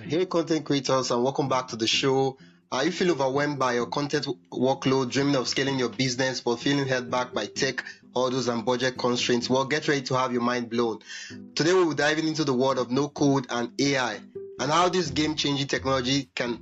Hey, content creators, and welcome back to the show. Are you feel overwhelmed by your content workload, dreaming of scaling your business, but feeling held back by tech hurdles and budget constraints? Well, get ready to have your mind blown. Today, we will be diving into the world of no code and AI, and how this game changing technology can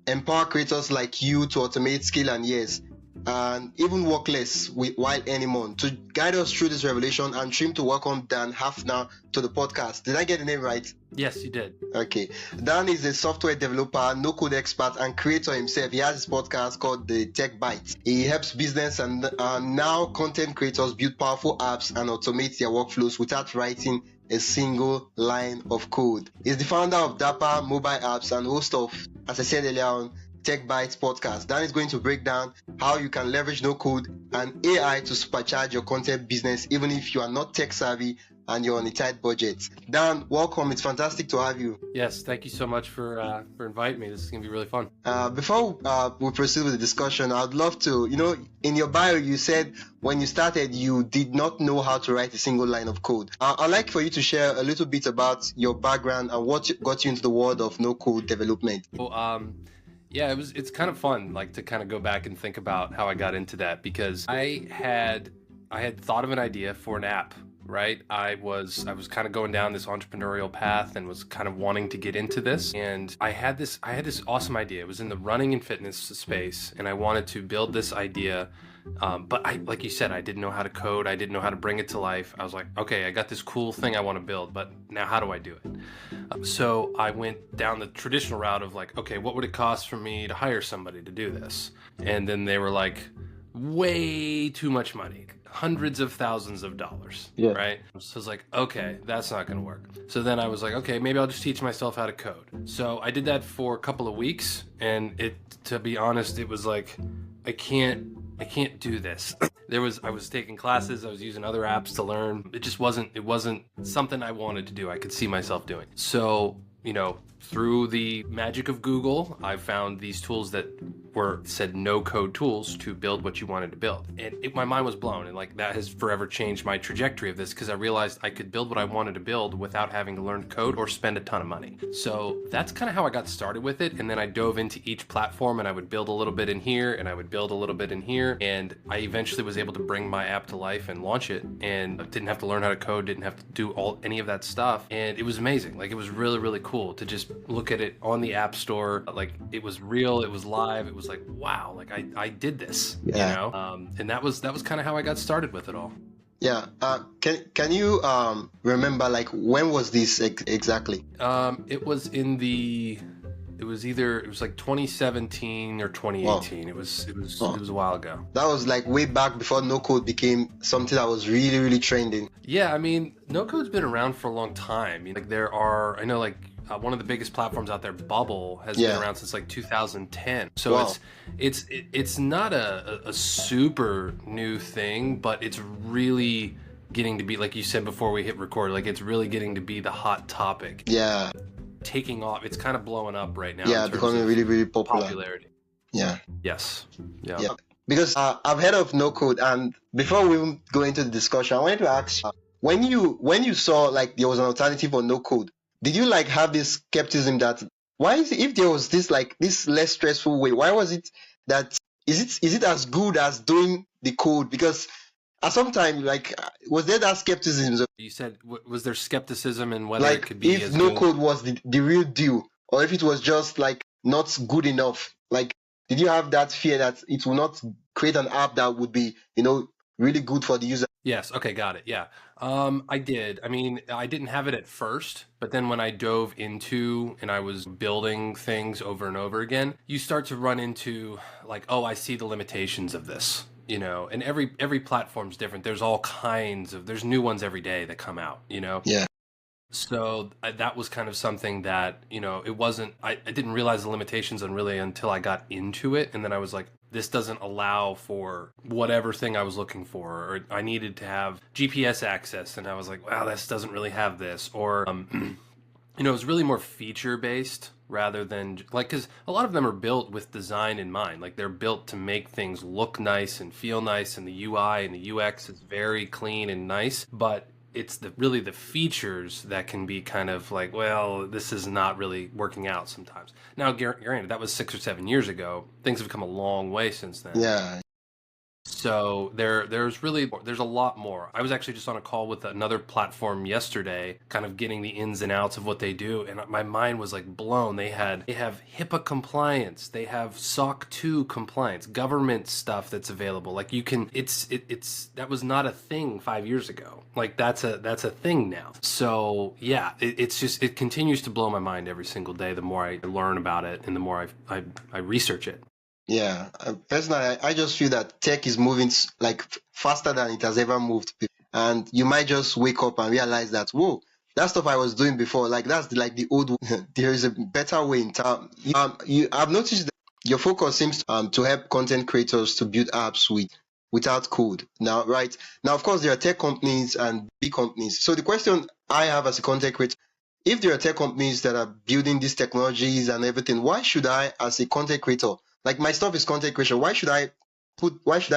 empower creators like you to automate skill and years, and even work less while earning more. To guide us through this revelation, I'm thrilled to welcome Dan Hafner to the podcast. Did I get the name right? Yes, you did. Okay. Dan is a software developer, no code expert, and creator himself. He has his podcast called the Tech Bite. He helps business and now content creators build powerful apps and automate their workflows without writing a single line of code. He's the founder of Dapper mobile apps and host of, as I said earlier on, Tech Bites podcast. Dan is going to break down how you can leverage no code and AI to supercharge your content business, even if you are not tech savvy and you're on a tight budget. Dan, welcome. It's fantastic to have you. Yes, thank you so much for inviting me. This is going to be really fun. Before we proceed with the discussion, I'd love to, in your bio, you said when you started, you did not know how to write a single line of code. I'd like for you to share a little bit about your background and what got you into the world of no code development. Well, yeah, it's kind of fun, like to kind of go back and think about how I got into that, because I had thought of an idea for an app. Right. I was kind of going down this entrepreneurial path and was kind of wanting to get into this. And I had this awesome idea. It was in the running and fitness space. And I wanted to build this idea. But like you said, I didn't know how to code. I didn't know how to bring it to life. I was like, okay, I got this cool thing I want to build, but now how do I do it? So I went down the traditional route of like, okay, what would it cost for me to hire somebody to do this? And then they were like, way too much money. Hundreds of thousands of dollars, right? So I was like, okay, that's not gonna work. So then I was like, okay, maybe I'll just teach myself how to code. So I did that for a couple of weeks, and to be honest, it was like, I can't do this. I was taking classes, I was using other apps to learn. It wasn't something I wanted to do. I could see myself doing. So, through the magic of Google, I found these tools that said no code tools to build what you wanted to build. And my mind was blown. And like that has forever changed my trajectory of this, because I realized I could build what I wanted to build without having to learn code or spend a ton of money. So that's kind of how I got started with it. And then I dove into each platform, and I would build a little bit in here and I would build a little bit in here. And I eventually was able to bring my app to life and launch it, and didn't have to learn how to code, didn't have to do any of that stuff. And it was amazing. Like it was really, really cool to just look at it on the App Store. Like it was real, it was live. It was like, wow, like I did this, and that was kind of how I got started with it all. Yeah. Can you remember like when was this exactly? It was like 2017 or 2018. Wow. It was a while ago. That was like way back before no code became something that was really, really trending. Yeah, I mean, no code's been around for a long time. I know one of the biggest platforms out there, Bubble, has been around since like 2010. So wow. it's not a super new thing, but it's really getting to be, like you said before we hit record, like it's really getting to be the hot topic. Yeah. Taking off. It's kind of blowing up right now. Yeah, becoming really, really popular. Popularity. Yeah. Yes. Yeah. Because I've heard of no code, and before we go into the discussion, I wanted to ask, when you saw like there was an alternative for no code, did you like have this skepticism that why is it, if there was this like this less stressful way, why was it that is it as good as doing the code? Because at some time, like, was there that skepticism? You said, was there skepticism in whether like it could be if as no good? code was the real deal, or if it was just like not good enough? Like, did you have that fear that it will not create an app that would be, really good for the user? Yes. Okay. Got it. Yeah. I did. I mean, I didn't have it at first, but then when I dove into and I was building things over and over again, you start to run into like, oh, I see the limitations of this, and every platform's different. There's there's new ones every day that come out, Yeah. So that was kind of something that, it wasn't, I didn't realize the limitations until I got into it. And then I was like, this doesn't allow for whatever thing I was looking for, or I needed to have GPS access. And I was like, wow, this doesn't really have this. Or, it was really more feature based rather than because a lot of them are built with design in mind. Like they're built to make things look nice and feel nice. And the UI and the UX is very clean and nice, but it's really the features that can be kind of like, well, this is not really working out sometimes. Now, granted, that was 6 or 7 years ago. Things have come a long way since then. Yeah. So there's a lot more. I was actually just on a call with another platform yesterday, kind of getting the ins and outs of what they do, and my mind was like blown. They have HIPAA compliance, they have SOC 2 compliance, government stuff that's available. Like you can, it's that was not a thing 5 years ago. Like that's a thing now. So yeah, it's just, it continues to blow my mind every single day. The more I learn about it, and the more I research it. Yeah, personally, I just feel that tech is moving like faster than it has ever moved. And you might just wake up and realize that, whoa, that stuff I was doing before, like that's like the old. There is a better way in town. I've noticed that your focus seems to help content creators to build apps without code. Now, right now, of course, there are tech companies and big companies. So the question I have as a content creator, if there are tech companies that are building these technologies and everything, why should I, as a content creator, like my stuff is content creation, why should I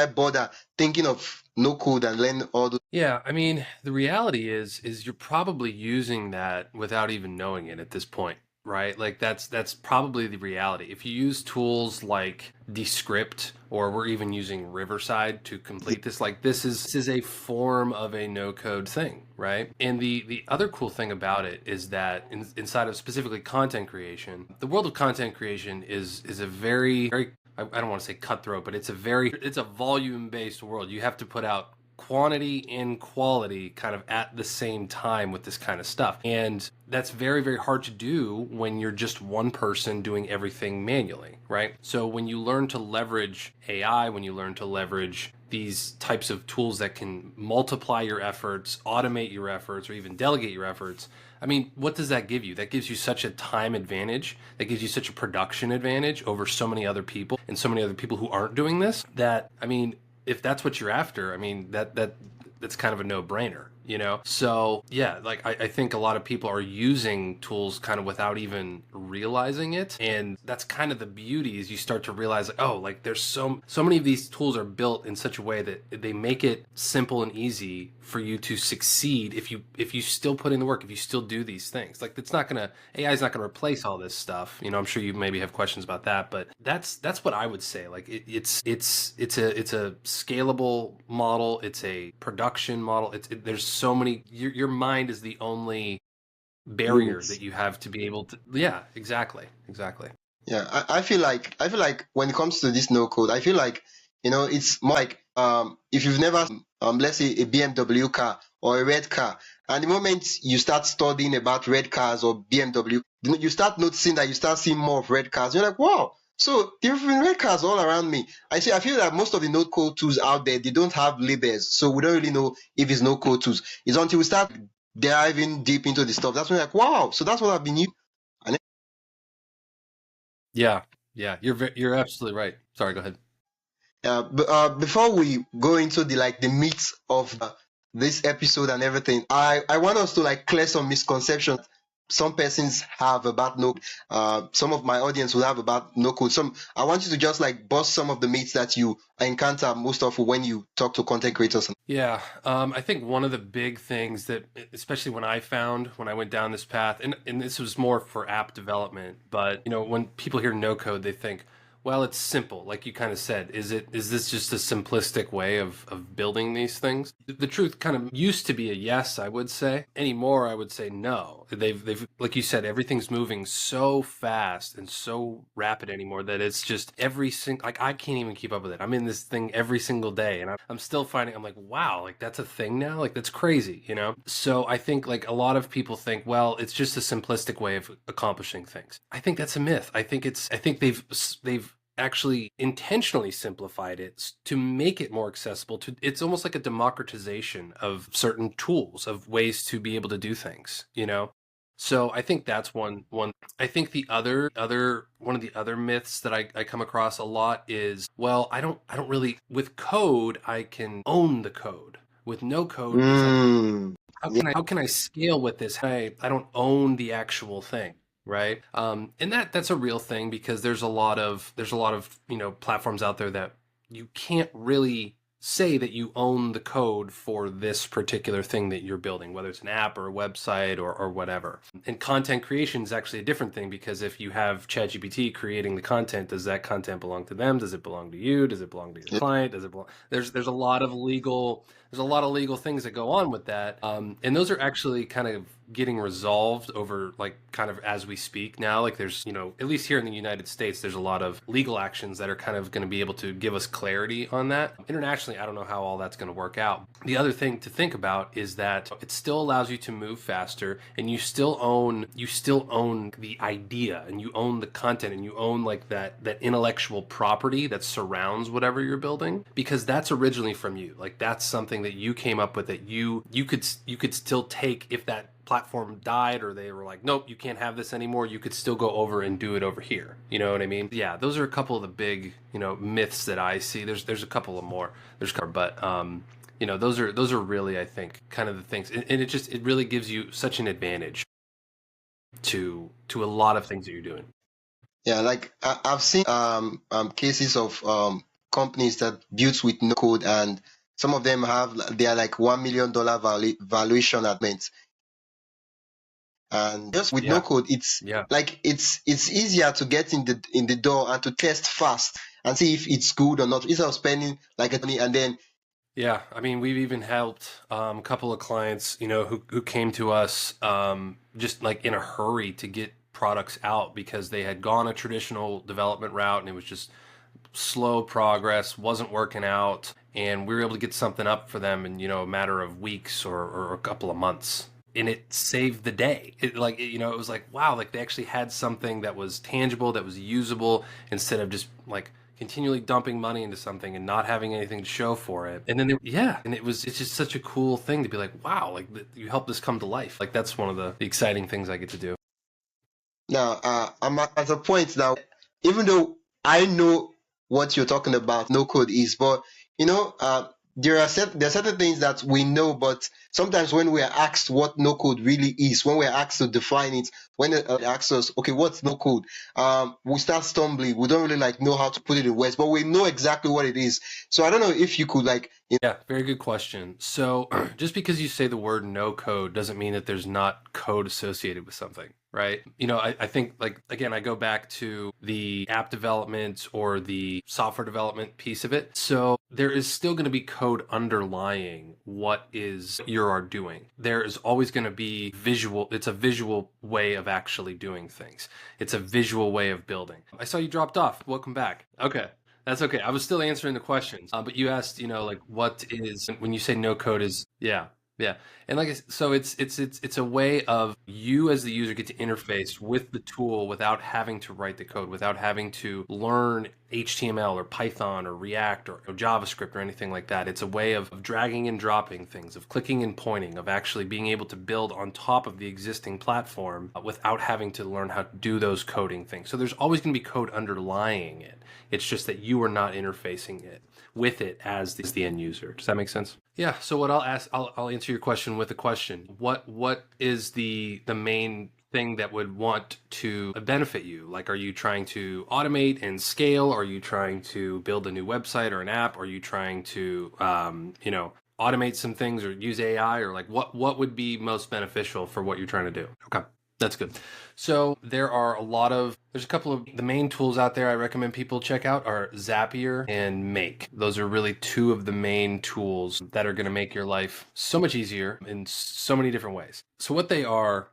bother thinking of no code and learn all those? Yeah, I mean, the reality is you're probably using that without even knowing it at this point, right? Like that's probably the reality. If you use tools like Descript, or we're even using Riverside to complete this, like this is a form of a no code thing, right? And the other cool thing about it is that inside of specifically content creation, the world of content creation is a very, very, I don't want to say cutthroat, but it's a volume based world. You have to put out quantity and quality kind of at the same time with this kind of stuff. And that's very, very hard to do when you're just one person doing everything manually, right? So when you learn to leverage AI, when you learn to leverage these types of tools that can multiply your efforts, automate your efforts, or even delegate your efforts, I mean, what does that give you? That gives you such a time advantage. That gives you such a production advantage over so many other people, and so many other people who aren't doing this, that, I mean, if that's what you're after, I mean, that's kind of a no-brainer, you know? So yeah, like I think a lot of people are using tools kind of without even realizing it. And that's kind of the beauty, is you start to realize, like, oh, like there's so many of these tools are built in such a way that they make it simple and easy for you to succeed if you still put in the work, if you still do these things. Like AI is not gonna replace all this stuff. You know, I'm sure you maybe have questions about that, but that's what I would say. Like it's a scalable model. It's a production model. There's so many. Your mind is the only barrier Limits. that you have to be able to. Yeah, exactly. Yeah, I feel like when it comes to this no code, I feel like, it's more like, if you've never let's say a BMW car or a red car, and the moment you start studying about red cars or BMW, you start noticing that you start seeing more of red cars. You're like, wow. So there have been red cars all around me. I feel that most of the no code tools out there, they don't have labels, so we don't really know if it's no code tools. It's until we start diving deep into the stuff, that's when you're like, wow. So that's what I've been using. And Yeah, yeah. You're absolutely right. Sorry, go ahead. before we go into the meat of this episode and everything, I want us to like clear some misconceptions some persons have about no. Some of my audience will have about no code. I want you to just like bust some of the myths that you encounter most often when you talk to content creators. Yeah, I think one of the big things that, especially when I found when I went down this path, and this was more for app development, but you know, when people hear no code, they think, well, it's simple, like you kind of said. Is this just a simplistic way of building these things? The truth kind of used to be a yes, I would say. Anymore, I would say no. They've like you said, everything's moving so fast and so rapid anymore that it's just every single, like I can't even keep up with it. I'm in this thing every single day, and I'm still finding, I'm like, wow, like that's a thing now, like that's crazy, you know? So I think like a lot of people think, well, it's just a simplistic way of accomplishing things. I think that's a myth. I think they've actually intentionally simplified it to make it more accessible. To it's almost like a democratization of certain tools, of ways to be able to do things, you know? So I think that's one. I think the other one of the other myths that I come across a lot is, well, I don't really, with code I can own the code. With no code, it's like, how can I scale with this? I don't own the actual thing, right? And that's a real thing, because there's a lot of, you know, platforms out there that you can't really say that you own the code for this particular thing that you're building, whether it's an app or a website or whatever. And content creation is actually a different thing, because if you have ChatGPT creating the content, does that content belong to them? Does it belong to you? Does it belong to your client? Does it belong? There's a lot of legal things that go on with that, and those are actually kind of getting resolved over, like, kind of as we speak now. Like, there's, at least here in the United States, there's a lot of legal actions that are kind of going to be able to give us clarity on that. Internationally, I don't know how all that's going to work out. The other thing to think about is that it still allows you to move faster, and you still own the idea, and you own the content, and you own, like, that intellectual property that surrounds whatever you're building, because that's originally from you. Like, that's something that you came up with, that you could still take if that platform died, or they were like, nope, you can't have this anymore. You could still go over and do it over here. You know what I mean? Yeah, those are a couple of the big, myths that I see. There's a couple of more. But those are really, I think, kind of the things, and it really gives you such an advantage to a lot of things that you're doing. Yeah, like I've seen cases of companies that built with no code, and some of them they are like $1 million valuation at moment. And just with no code, it's like it's easier to get in the door and to test fast and see if it's good or not, instead of spending like a money and then. Yeah, I mean, we've even helped a couple of clients, who came to us just like in a hurry to get products out, because they had gone a traditional development route and it was just slow progress, wasn't working out, and we were able to get something up for them in, a matter of weeks or a couple of months. And it saved the day. It was like, wow, like they actually had something that was tangible, that was usable, instead of just like continually dumping money into something and not having anything to show for it. And then it's just such a cool thing to be like, wow, like you helped this come to life. Like, that's one of the exciting things I get to do. Now, I'm at a point now, even though I know what you're talking about, no code is, but there are certain things that we know, but sometimes when we are asked what no code really is, when we're asked to define it, when they ask us, okay, what's no code, we start stumbling. We don't really know how to put it in words, but we know exactly what it is. So I don't know if you could Yeah, very good question. So just because you say the word no code doesn't mean that there's not code associated with something, right? I think, like, again, I go back to the app development or the software development piece of it. So there is still going to be code underlying what is you are doing. There is always going to be visual. It's a visual way of actually doing things. It's a visual way of building. I saw you dropped off. Welcome back. Okay. That's okay. I was still answering the questions, but you asked, like, what is, when you say no code is, yeah. And so it's a way of you as the user get to interface with the tool without having to write the code, without having to learn HTML or Python or React or JavaScript or anything like that. It's a way of dragging and dropping things, of clicking and pointing, of actually being able to build on top of the existing platform without having to learn how to do those coding things. So there's always going to be code underlying it. It's just that you are not interfacing with it as the end user. Does that make sense? Yeah. So what I'll answer your question with a question. What is the main thing that would want to benefit you? Like, are you trying to automate and scale? Are you trying to build a new website or an app? Are you trying to, automate some things or use AI, or like what would be most beneficial for what you're trying to do? Okay. That's good. So there's a couple of the main tools out there I recommend people check out are Zapier and Make. Those are really two of the main tools that are going to make your life so much easier in so many different ways. So what they are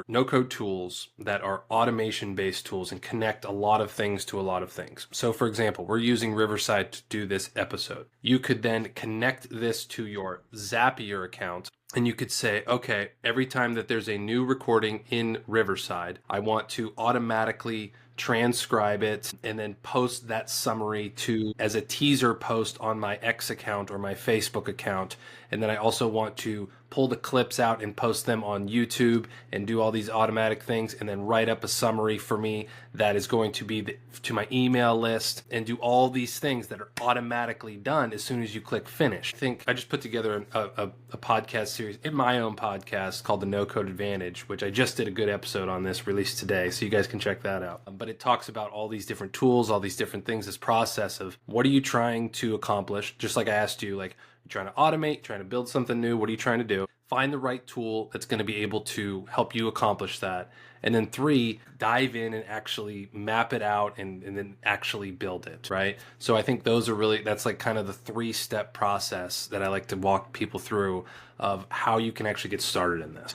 no-code tools that are automation-based tools and connect a lot of things to a lot of things. So, for example, we're using Riverside to do this episode. You could then connect this to your Zapier account, and you could say, okay, every time that there's a new recording in Riverside, I want to automatically transcribe it and then post that summary as a teaser post on my X account or my Facebook account. And then I also want to pull the clips out and post them on YouTube and do all these automatic things, and then write up a summary for me that is going to be to my email list, and do all these things that are automatically done as soon as you click finish. I think I just put together a podcast series in my own podcast called the No Code Advantage, which I just did a good episode on this, released today, so you guys can check that out. But it talks about all these different tools, all these different things, this process of what are you trying to accomplish? Just like I asked you, like, you're trying to automate, trying to build something new, what are you trying to do? Find the right tool that's going to be able to help you accomplish that. And then 3, dive in and actually map it out and then actually build it, right? So I think those are really, that's like kind of the 3-step process that I like to walk people through of how you can actually get started in this.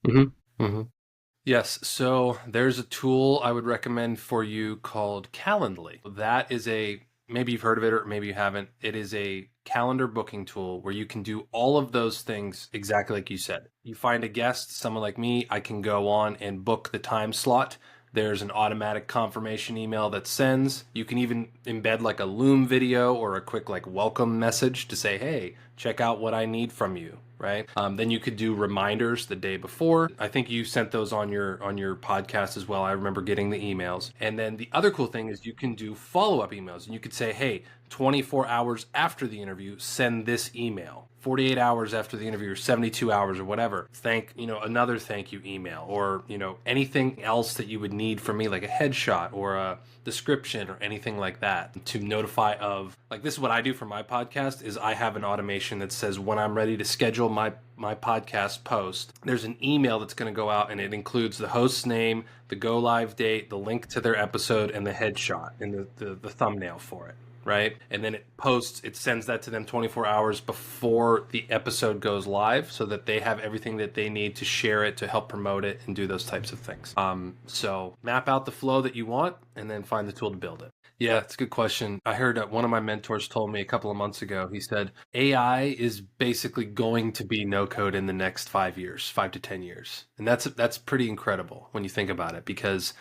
Mm-hmm. Mm-hmm. Yes, so there's a tool I would recommend for you called Calendly. That is maybe you've heard of it or maybe you haven't. It is a calendar booking tool where you can do all of those things exactly like you said. You find a guest, someone like me, I can go on and book the time slot. There's an automatic confirmation email that sends. You can even embed like a Loom video or a quick like welcome message to say, hey, check out what I need from you, right? Then you could do reminders the day before. I think you sent those on your podcast as well. I remember getting the emails. And then the other cool thing is you can do follow-up emails, and you could say, hey, 24 hours after the interview, send this email. 48 hours after the interview, or 72 hours or whatever, another thank you email, or, anything else that you would need from me, like a headshot or a description or anything like that, to notify of, like, this is what I do for my podcast is I have an automation that says when I'm ready to schedule my podcast post, there's an email that's going to go out, and it includes the host's name, the go live date, the link to their episode, and the headshot and the thumbnail for it. Right? And then it sends that to them 24 hours before the episode goes live, so that they have everything that they need to share it, to help promote it and do those types of things. So map out the flow that you want and then find the tool to build it. Yeah, it's a good question. I heard one of my mentors told me a couple of months ago, he said, AI is basically going to be no code in the next 5 years, 5 to 10 years. And that's pretty incredible when you think about it, because,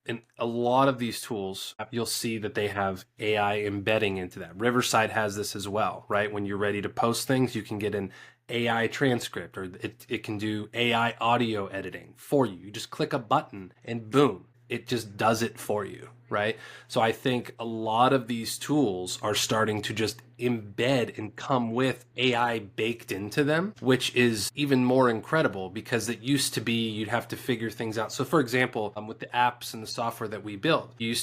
in a lot of these tools, you'll see that they have AI embedding into that. Riverside has this as well, right? When you're ready to post things, you can get an AI transcript, or it can do AI audio editing for you. You just click a button and boom, it just does it for you, right? So I think a lot of these tools are starting to just embed and come with AI baked into them, which is even more incredible, because it used to be you'd have to figure things out. So for example, with the apps and the software that we build, you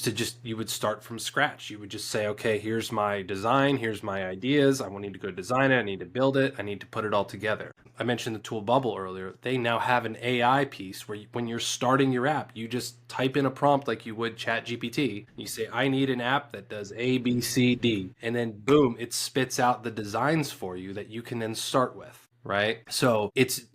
would start from scratch. You would just say, okay, here's my design, here's my ideas. I need to go design it. I need to build it. I need to put it all together. I mentioned the tool Bubble earlier. They now have an AI piece where when you're starting your app, you just type in a prompt like you would ChatGPT. You say, I need an app that does A, B, C, D. And then boom, it spits out the designs for you that you can then start with, right? So it's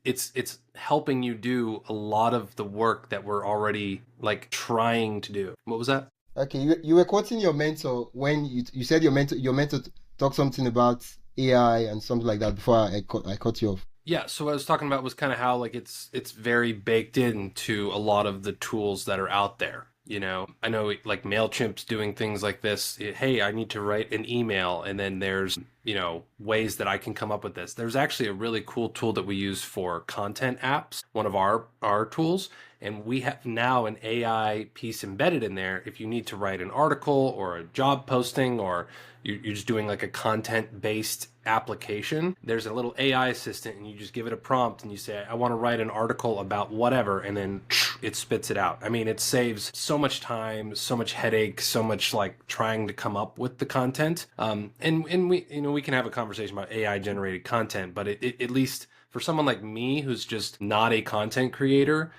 helping you do a lot of the work that we're already like trying to do. What was that? Okay, you were quoting your mentor when you said your mentor talked something about AI and something like that before I cut you off. Yeah, so what I was talking about was kind of how like it's very baked into a lot of the tools that are out there. I know like MailChimp's doing things like this. Hey, I need to write an email, and then there's, ways that I can come up with this. There's actually a really cool tool that we use for content apps, one of our tools, and we have now an AI piece embedded in there. If you need to write an article or a job posting, or you're just doing like a content-based application, there's a little AI assistant, and you just give it a prompt and you say, I want to write an article about whatever, and then it spits it out. I mean, it saves so much time, so much headache, so much like trying to come up with the content. And we can have a conversation about AI generated content, but it at least for someone like me who's just not a content creator,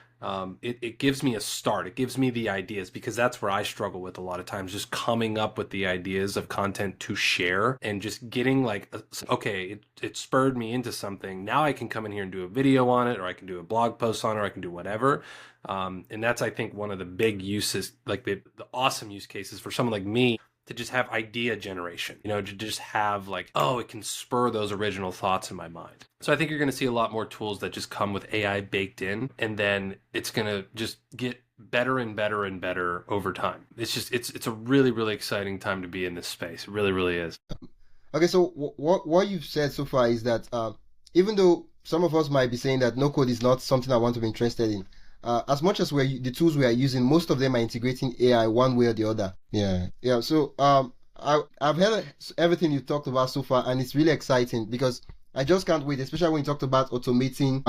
it gives me a start. It gives me the ideas, because that's where I struggle with a lot of times, just coming up with the ideas of content to share, and just getting like, okay, it spurred me into something. Now I can come in here and do a video on it, or I can do a blog post on it, or I can do whatever. And that's, I think, one of the big uses, like the awesome use cases for someone like me, to just have idea generation, to just have like, oh, it can spur those original thoughts in my mind. So I think you're going to see a lot more tools that just come with AI baked in, and then it's going to just get better and better and better over time. It's a really, really exciting time to be in this space. It really, really is. Okay, so what you've said so far is that even though some of us might be saying that no code is not something I want to be interested in, as much as the tools we are using, most of them are integrating AI one way or the other. Yeah, yeah. So I've heard everything you talked about so far, and it's really exciting because I just can't wait, especially when you talked about automating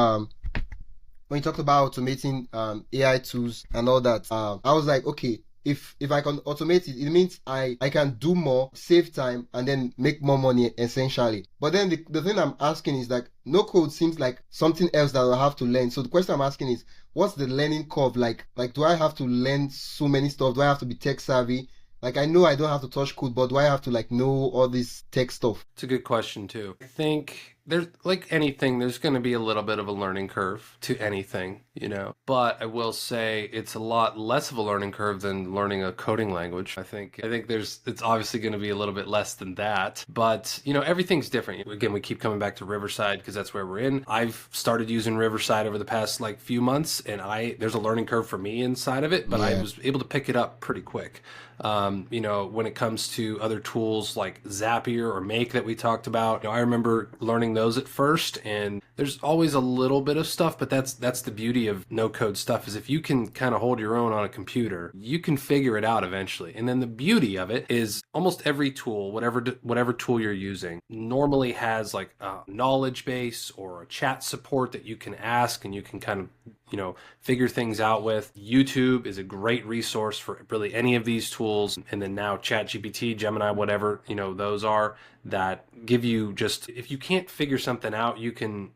AI tools and all that, I was like, okay, if I can automate it, it means I can do more, save time, and then make more money essentially. But then the thing I'm asking is like no code seems like something else that I'll have to learn. So the question I'm asking is, what's the learning curve like? Like, do I have to learn so many stuff? Do I have to be tech savvy? Like, I know I don't have to touch code, but do I have to like know all this tech stuff? It's a good question too. I think there's like anything, there's going to be a little bit of a learning curve to anything, you know. But I will say it's a lot less of a learning curve than learning a coding language. I think it's obviously going to be a little bit less than that. But, you know, everything's different. Again, we keep coming back to Riverside because that's where we're in. I've started using Riverside over the past like few months, and there's a learning curve for me inside of it, but I Yeah. was able to pick it up pretty quick. You know, when it comes to other tools like Zapier or Make that we talked about, you know, I remember learning those at first, and there's always a little bit of stuff, but that's the beauty of no code stuff is if you can kind of hold your own on a computer, you can figure it out eventually. And then the beauty of it is almost every tool, whatever tool you're using, normally has like a knowledge base or a chat support that you can ask and you can kind of, you know, figure things out with. YouTube is a great resource for really any of these tools. And then now ChatGPT, Gemini, whatever, you know, those are that give you just, if you can't figure something out, you can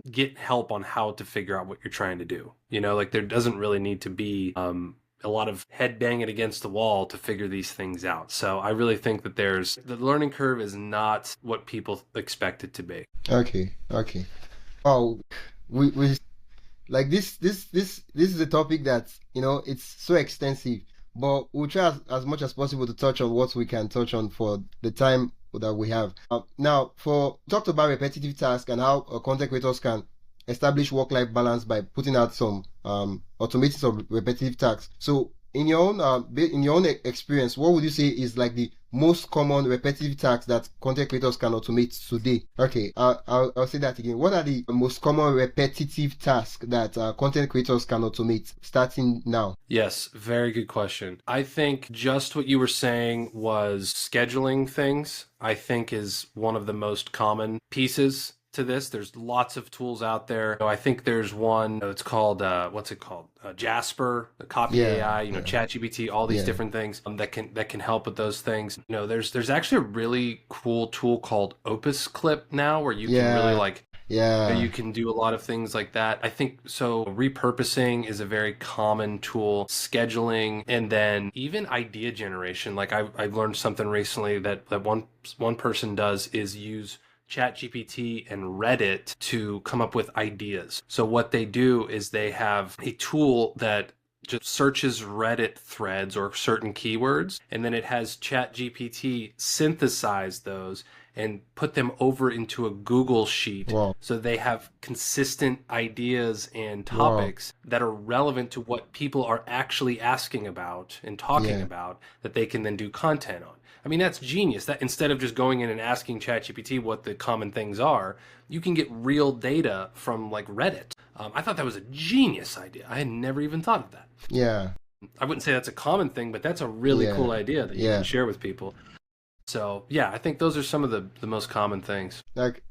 get help on how to figure out what you're trying to do. You know, like there doesn't really need to be a lot of head banging against the wall to figure these things out. So I really think that the learning curve is not what people expect it to be. Okay. Okay. Oh, we like this is a topic that it's so extensive, but we'll try as much as possible to touch on what we can touch on for the time that we have. Now, for talked about repetitive tasks and how content creators can establish work-life balance by putting out some automating some repetitive tasks. So in your own experience, what would you say is like the most common repetitive tasks that content creators can automate today? Okay, I'll say that again. What are the most common repetitive tasks that content creators can automate starting now? Yes, very good question. I think just what you were saying was scheduling things, I think is one of the most common pieces to this. There's lots of tools out there. I think there's one, it's called, what's it called? Jasper, the copy Yeah, AI, yeah, ChatGPT, all these yeah, different things that can help with those things. You know, there's actually a really cool tool called Opus Clip now where you can really yeah, like yeah, you can do a lot of things like that. I think so. Repurposing is a very common tool, scheduling, and then even idea generation. Like I've learned something recently that one person does is use ChatGPT and Reddit to come up with ideas. So what they do is they have a tool that just searches Reddit threads or certain keywords, and then it has ChatGPT synthesize those and put them over into a Google sheet wow, so they have consistent ideas and wow, topics that are relevant to what people are actually asking about and talking yeah, about that they can then do content on. I mean, that's genius. That instead of just going in and asking ChatGPT what the common things are, you can get real data from like Reddit. I thought that was a genius idea. I had never even thought of that. yeah, I wouldn't say that's a common thing, but that's a really cool yeah, idea that you yeah. can share with people. So yeah, I think those are some of the most common things. Like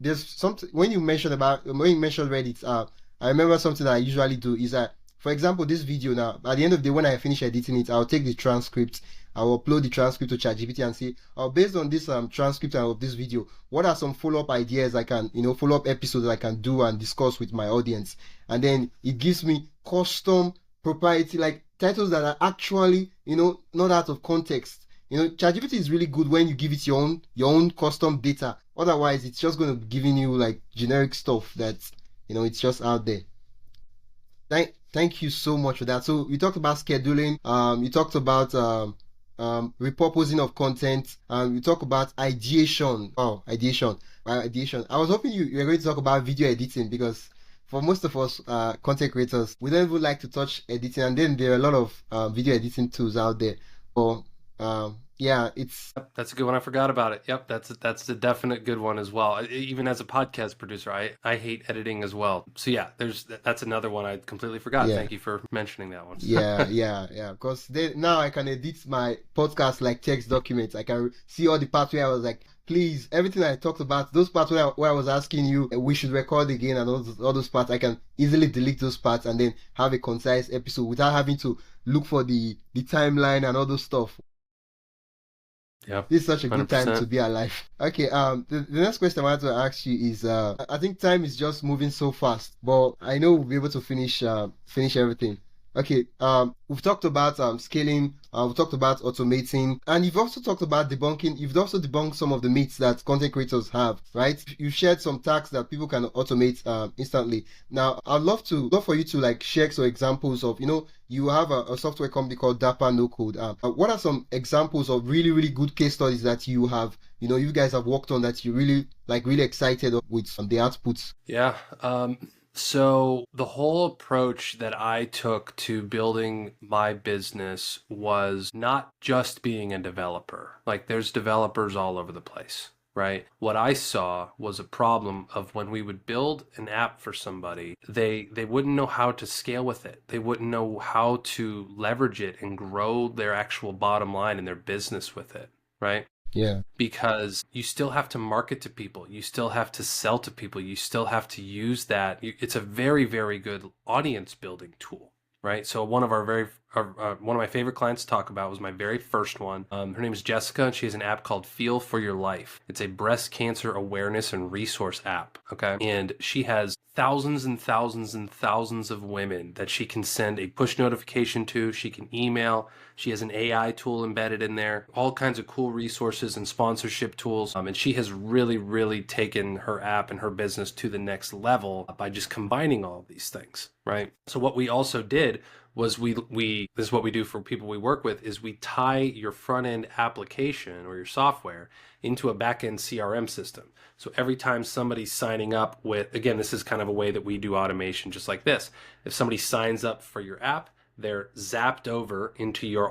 there's something when you mentioned Reddit. I remember something that I usually do is that, for example, this video now. At the end of the day, when I finish editing it, I'll take the transcript. I'll upload the transcript to ChatGPT and say, oh, based on this transcript and of this video, what are some follow-up ideas I can, follow-up episodes I can do and discuss with my audience? And then it gives me custom proprietary like titles that are actually, not out of context. ChatGPT is really good when you give it your own custom data. Otherwise, it's just going to be giving you like generic stuff that it's just out there. Thank you so much for that. So we talked about scheduling. You talked about repurposing of content. You talk about ideation. Oh, ideation. Ideation. I was hoping you were going to talk about video editing because for most of us content creators, we don't even like to touch editing. And then there are a lot of video editing tools out there. Or Yeah, it's Yep, that's a good one. I forgot about it. Yep, that's a definite good one as well. Even as a podcast producer, I hate editing as well. So yeah, that's another one I completely forgot. yeah. Thank you for mentioning that one. Yeah. Because now I can edit my podcast like text documents. I can see all the parts where I was like, please, everything I talked about, those parts where I was asking you, we should record again, and all those parts, I can easily delete those parts and then have a concise episode without having to look for the timeline and all those stuff. Yeah, This is such a good time to 100%. be alive. Okay, the next question I want to ask you is, I think time is just moving so fast, but I know we'll be able to finish everything. Okay, we've talked about scaling, we've talked about automating, and you've also talked about debunking. You've also debunked some of the myths that content creators have, right? You've shared some tasks that people can automate instantly. Now, I'd love for you to like share some examples of, you have a software company called Dapper No Code. What are some examples of really, really good case studies that you have, you guys have worked on that you really excited with the outputs? Yeah. So the whole approach that I took to building my business was not just being a developer. Like there's developers all over the place, right? What I saw was a problem of when we would build an app for somebody, they wouldn't know how to scale with it. They wouldn't know how to leverage it and grow their actual bottom line in their business with it, right? Yeah. Because you still have to market to people, you still have to sell to people, you still have to use that. It's a very, very good audience building tool, right? So one of my favorite clients to talk about was my very first one. Her name is Jessica, and she has an app called Feel for Your Life. It's a breast cancer awareness and resource app. Okay, and she has thousands and thousands and thousands of women that she can send a push notification to. She can email. She has an AI tool embedded in there, all kinds of cool resources and sponsorship tools. And she has really, really taken her app and her business to the next level by just combining all of these things, right? So what we also did was this is what we do for people we work with, is we tie your front end application or your software into a back end CRM system. So every time somebody's signing up with, again, this is kind of a way that we do automation just like this. If somebody signs up for your app, they're zapped over into your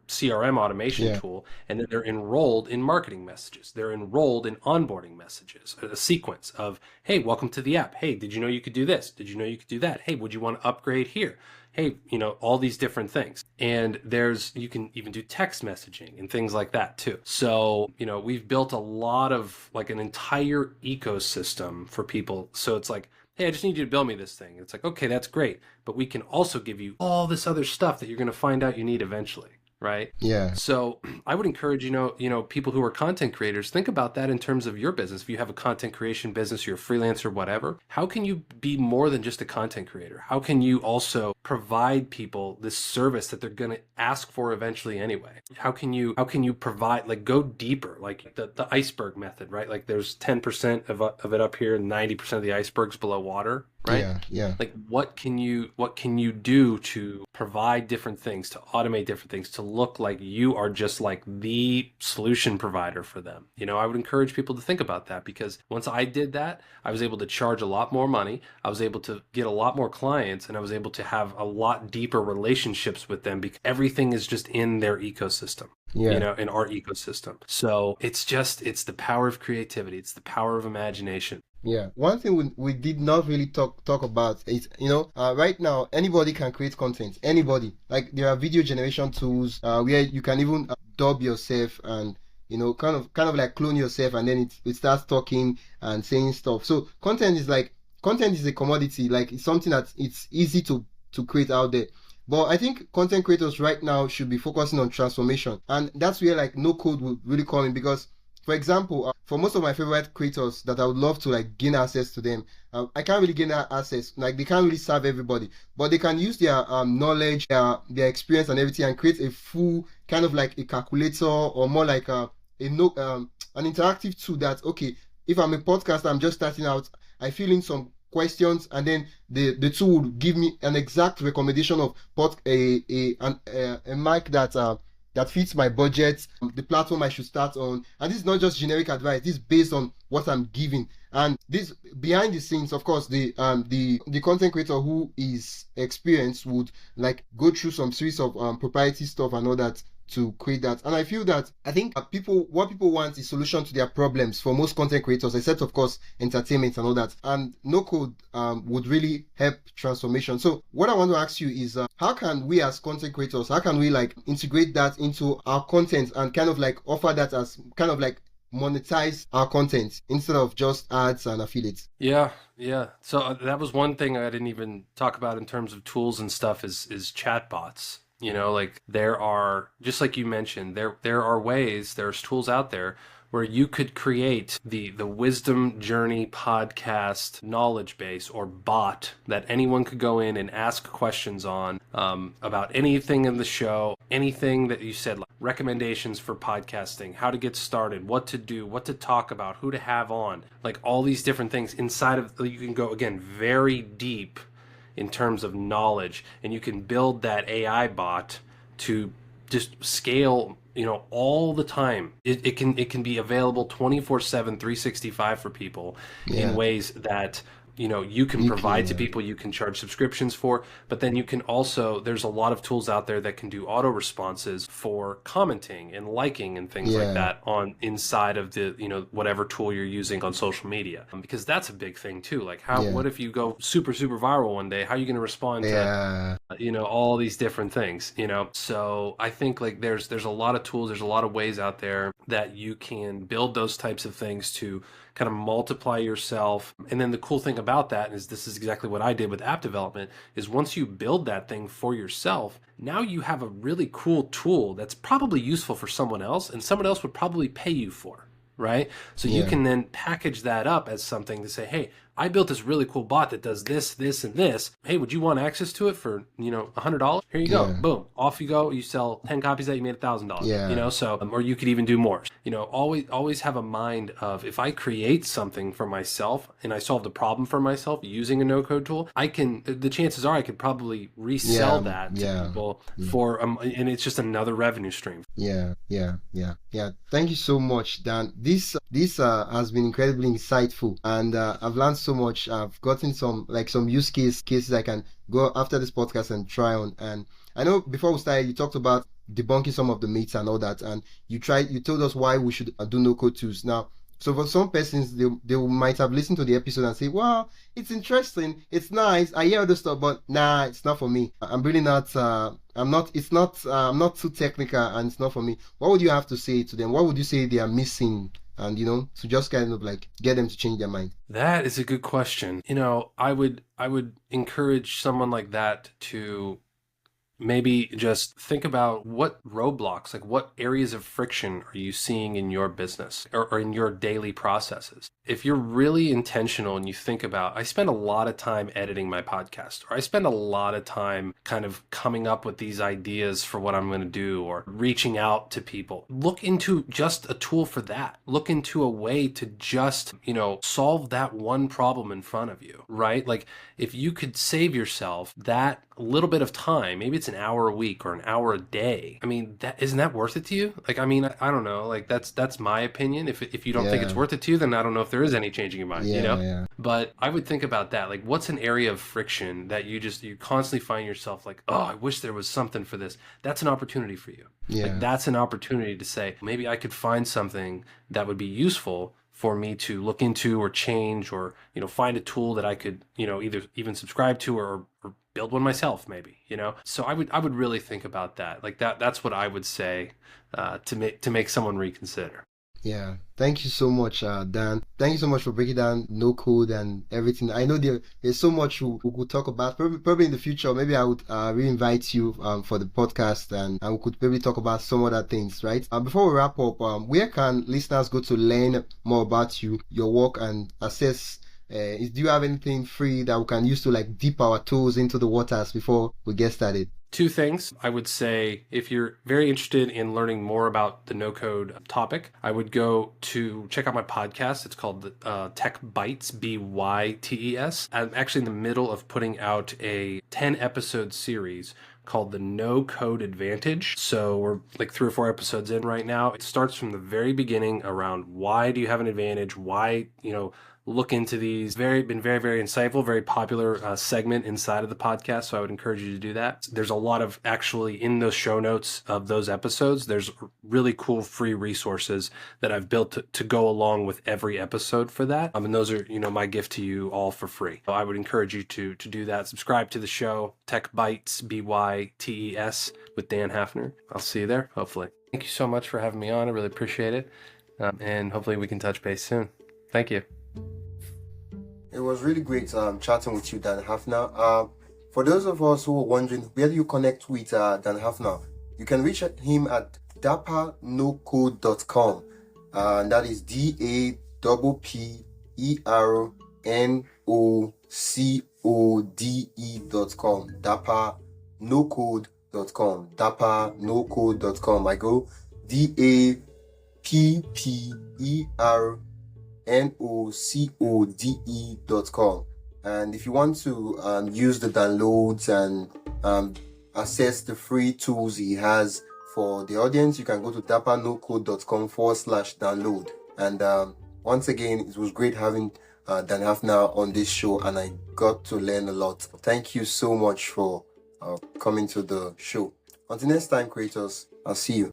CRM automation tool, and then they're enrolled in marketing messages. They're enrolled in onboarding messages, a sequence of, hey, welcome to the app. Hey, did you know you could do this? Did you know you could do that? Hey, would you want to upgrade here? Hey, all these different things. And you can even do text messaging and things like that too. So, we've built a lot of like an entire ecosystem for people. So it's like, hey, I just need you to build me this thing. It's like, okay, that's great. But we can also give you all this other stuff that you're going to find out you need eventually. Right? Yeah. So I would encourage, people who are content creators, think about that in terms of your business. If you have a content creation business, you're a freelancer, whatever, how can you be more than just a content creator? How can you also provide people this service that they're going to ask for eventually anyway? How can you provide, like, go deeper, like the iceberg method, right? Like there's 10% of it up here and 90% of the iceberg's below water. Right? Yeah. Like what can you do to provide different things, to automate different things, to look like you are just like the solution provider for them? I would encourage people to think about that, because once I did that, I was able to charge a lot more money. I was able to get a lot more clients, and I was able to have a lot deeper relationships with them because everything is just in their ecosystem. In our ecosystem. So it's the power of creativity. It's the power of imagination. Yeah, one thing we did not really talk about is, right now anybody can create content. Anybody, like there are video generation tools where you can even dub yourself and kind of like clone yourself, and then it starts talking and saying stuff. So content is a commodity. Like it's something that it's easy to create out there. But I think content creators right now should be focusing on transformation, and that's where like no code will really come in. Because, for example, for most of my favorite creators that I would love to like gain access to them, I can't really gain access. Like they can't really serve everybody, but they can use their knowledge, their experience and everything, and create a full kind of like a calculator, or more like an interactive tool that, okay, if I'm a podcaster, I'm just starting out, I fill in some questions, and then the tool will give me an exact recommendation of a mic that fits my budget, the platform I should start on. And this is not just generic advice. This is based on what I'm giving. And this behind the scenes, of course, the content creator who is experienced would like go through some series of proprietary stuff and all that to create that. And I feel that I think what people want is solution to their problems for most content creators, except of course entertainment and all that. And no code would really help transformation. So what I want to ask you is how can we as content creators, how can we like integrate that into our content and kind of like offer that as kind of like monetize our content instead of just ads and affiliates? Yeah, yeah. So that was one thing I didn't even talk about in terms of tools and stuff is chatbots. You know, like there are, just like you mentioned, there are ways, there's tools out there where you could create the Wisdom Journey podcast knowledge base or bot that anyone could go in and ask questions on about anything in the show, anything that you said, like recommendations for podcasting, how to get started, what to do, what to talk about, who to have on, like all these different things inside of, you can go again very deep in terms of knowledge, and you can build that AI bot to just scale, you know, all the time. It can be available 24/7, 365 for people in ways that, you know, you can provide to people, you can charge subscriptions for, but then you can also, there's a lot of tools out there that can do auto responses for commenting and liking and things like that on inside of the, you know, whatever tool you're using on social media. Because that's a big thing too. Like what if you go super viral one day? How are you going to respond to, you know, all these different things, you know? So I think like there's a lot of tools, there's a lot of ways out there that you can build those types of things to kind of multiply yourself. And then the cool thing about that is, this is exactly what I did with app development, is once you build that thing for yourself, now you have a really cool tool that's probably useful for someone else, and someone else would probably pay you for, right? So you can then package that up as something to say, hey, I built this really cool bot that does this, this, and this. Hey, would you want access to it for, you know, $100? Here you go. Boom. Off you go. You sell 10 copies that, you made $1,000. You know, so, or you could even do more. You know, always have a mind of, if I create something for myself and I solve the problem for myself using a no-code tool, the chances are I could probably resell that to people for, and it's just another revenue stream. Yeah. Thank you so much, Dan. This has been incredibly insightful, and I've learned so much. I've gotten some use cases I can go after this podcast and try on. And I know before we started, you talked about debunking some of the myths and all that, and you told us why we should do no code tools. Now, so for some persons, they might have listened to the episode and say, "Wow, it's interesting, it's nice, I hear all this stuff, but nah, it's not for me. I'm really not. I'm not too technical, and it's not for me." What would you have to say to them? What would you say they are missing? And, you know, to just kind of like get them to change their mind. That is a good question. You know, I would encourage someone like that to maybe just think about what roadblocks, like what areas of friction are you seeing in your business or in your daily processes? If you're really intentional and you think about, I spend a lot of time editing my podcast, or I spend a lot of time kind of coming up with these ideas for what I'm going to do, or reaching out to people, look into just a tool for that. Look into a way to just, you know, solve that one problem in front of you, right? Like if you could save yourself that little bit of time, maybe it's an hour a week or an hour a day. I mean, isn't that worth it to you? Like, I mean, I don't know. Like that's my opinion. If you don't think it's worth it to you, then I don't know if there is any changing your mind, you know? But I would think about that. Like, what's an area of friction that you constantly find yourself like, oh, I wish there was something for this. That's an opportunity for you. Like, that's an opportunity to say, maybe I could find something that would be useful for me to look into or change, or, you know, find a tool that I could, you know, either even subscribe to or build one myself, maybe, you know? So I would really think about that. Like that's what I would say to make someone reconsider. Yeah, thank you so much, Dan. Thank you so much for breaking down no code and everything. I know there's so much we could talk about. Probably in the future, maybe I would re-invite you for the podcast, and we could maybe talk about some other things, right? Before we wrap up, where can listeners go to learn more about you, your work, and assess? Do you have anything free that we can use to like dip our toes into the waters before we get started? Two things. I would say, if you're very interested in learning more about the no-code topic, I would go to check out my podcast. It's called Tech Bytes, BYTES. I'm actually in the middle of putting out a 10-episode series called the No Code Advantage. So we're like 3 or 4 episodes in right now. It starts from the very beginning around why do you have an advantage? Why, you know, look into these. Been very, very insightful, very popular segment inside of the podcast. So I would encourage you to do that. There's a lot of actually in those show notes of those episodes, there's really cool free resources that I've built to go along with every episode for that. And those are, my gift to you all for free. So I would encourage you to do that. Subscribe to the show, Tech Bites, BYTES with Dan Hafner. I'll see you there, hopefully. Thank you so much for having me on. I really appreciate it. And hopefully we can touch base soon. Thank you. It was really great chatting with you, Dan Hafner. For those of us who are wondering, where do you connect with Dan Hafner? You can reach him at dappernoCode.com. And that is DAPPERNOCODE.com. dappernoCode.com. dappernoCode.com. I go DAPPERNOCODE.com. And if you want to use the downloads and access the free tools he has for the audience, you can go to dappernoCode.com/download. And once again, it was great having Dan Hafner on this show, and I got to learn a lot. Thank you so much for coming to the show. Until next time, creators, I'll see you.